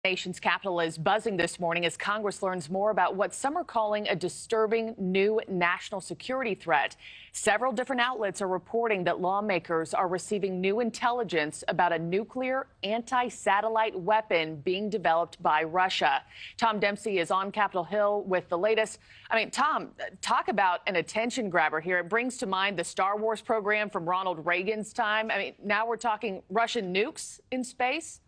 Nation's capital is buzzing this morning as Congress learns more about what some are calling a disturbing new national security threat. Several different outlets are reporting that lawmakers are receiving new intelligence about a nuclear anti-satellite weapon being developed by Russia. Tom Dempsey is on Capitol Hill with the latest. Tom, talk about an attention grabber here. It brings to mind the Star Wars program from Ronald Reagan's time. Now we're talking Russian nukes in space.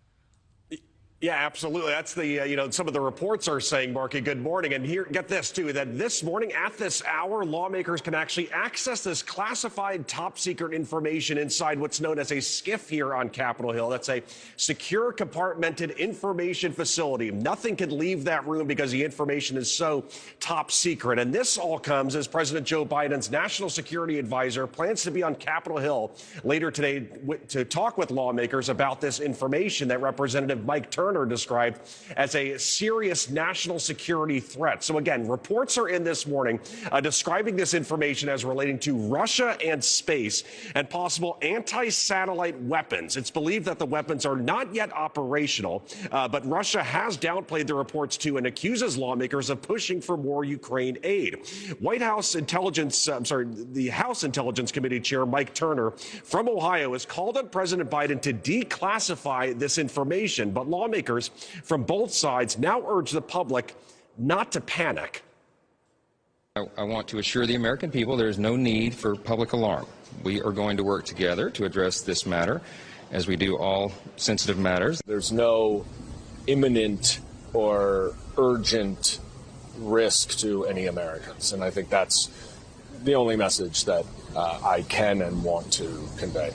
Yeah, absolutely. That's the, some of the reports are saying, Marky, good morning. And here, get this, too, that this morning at this hour, lawmakers can actually access this classified top secret information inside what's known as a SCIF here on Capitol Hill. That's a secure compartmented information facility. Nothing can leave that room because the information is so top secret. And this all comes as President Joe Biden's national security advisor plans to be on Capitol Hill later today to talk with lawmakers about this information that Representative Mike Turner described as a serious national security threat. So again, reports are in this morning describing this information as relating to Russia and space and possible anti-satellite weapons. It's believed that the weapons are not yet operational, but Russia has downplayed the reports too and accuses lawmakers of pushing for more Ukraine aid. The House Intelligence Committee Chair Mike Turner from Ohio has called on President Biden to declassify this information, but lawmakers from both sides now urge the public not to panic. I want to assure the American people there is no need for public alarm. We are going to work together to address this matter as we do all sensitive matters. There's no imminent or urgent risk to any Americans, and I think that's the only message that I can and want to convey.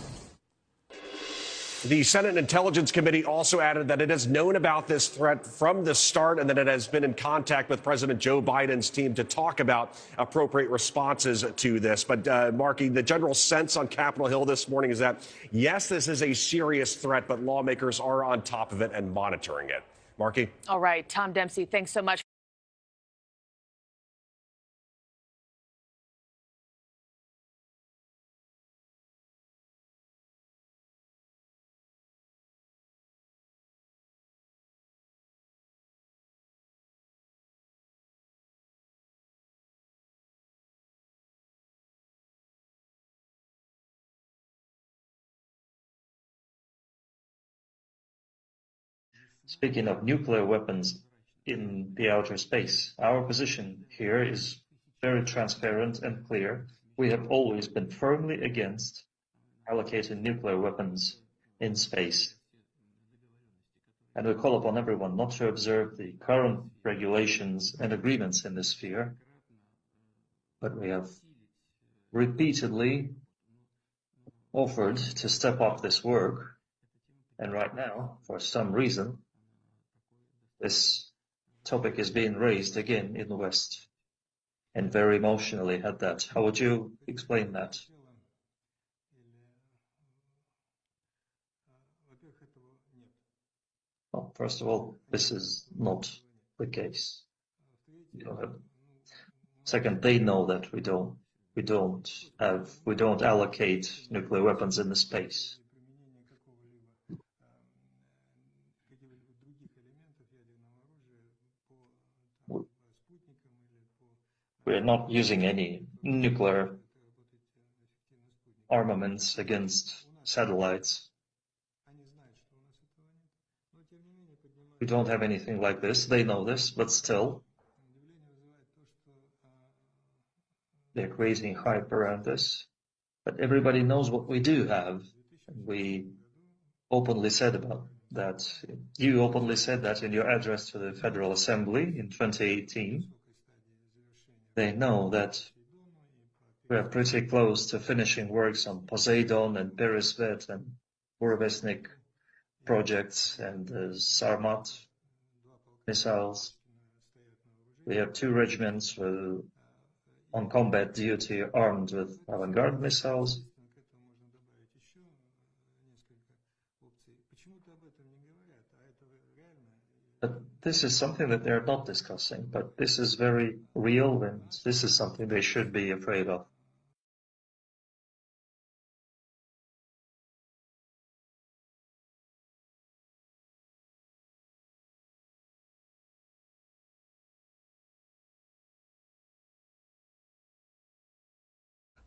The Senate Intelligence Committee also added that it has known about this threat from the start and that it has been in contact with President Joe Biden's team to talk about appropriate responses to this. But, Marky, the general sense on Capitol Hill this morning is that, yes, this is a serious threat, but lawmakers are on top of it and monitoring it. Marky? All right. Tom Dempsey, thanks so much. Speaking of nuclear weapons in the outer space, our position here is very transparent and clear. We have always been firmly against allocating nuclear weapons in space. And we call upon everyone not to observe the current regulations and agreements in this sphere. But we have repeatedly offered to step up this work. And right now, for some reason, this topic is being raised again in the West, and very emotionally at that. How would you explain that? Well, first of all, this is not the case. Second, they know that we don't allocate nuclear weapons in the space. We're not using any nuclear armaments against satellites. We don't have anything like this. They know this, but still, they're creating hype around this. But everybody knows what we do have. We openly said about that. You openly said that in your address to the Federal Assembly in 2018. They know that we are pretty close to finishing works on Poseidon and Perisvet and Burevestnik projects and the Sarmat missiles. We have 2 regiments on combat duty armed with avant-garde missiles. But this is something that they're not discussing, but this is very real, and this is something they should be afraid of.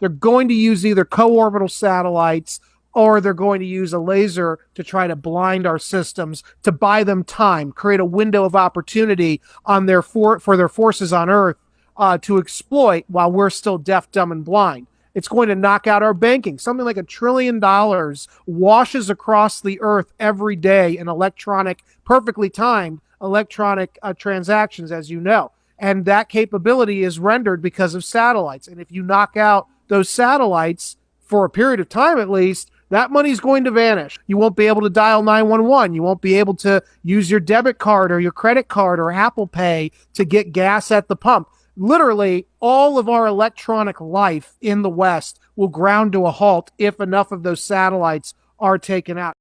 they're going to use either co-orbital satellites or they're going to use a laser to try to blind our systems to buy them time, create a window of opportunity on for their forces on Earth to exploit while we're still deaf, dumb, and blind. It's going to knock out our banking. Something like $1 trillion washes across the Earth every day in electronic, perfectly timed electronic transactions, as you know. And that capability is rendered because of satellites. And if you knock out those satellites for a period of time at least, that money's going to vanish. You won't be able to dial 911. You won't be able to use your debit card or your credit card or Apple Pay to get gas at the pump. Literally, all of our electronic life in the West will ground to a halt if enough of those satellites are taken out.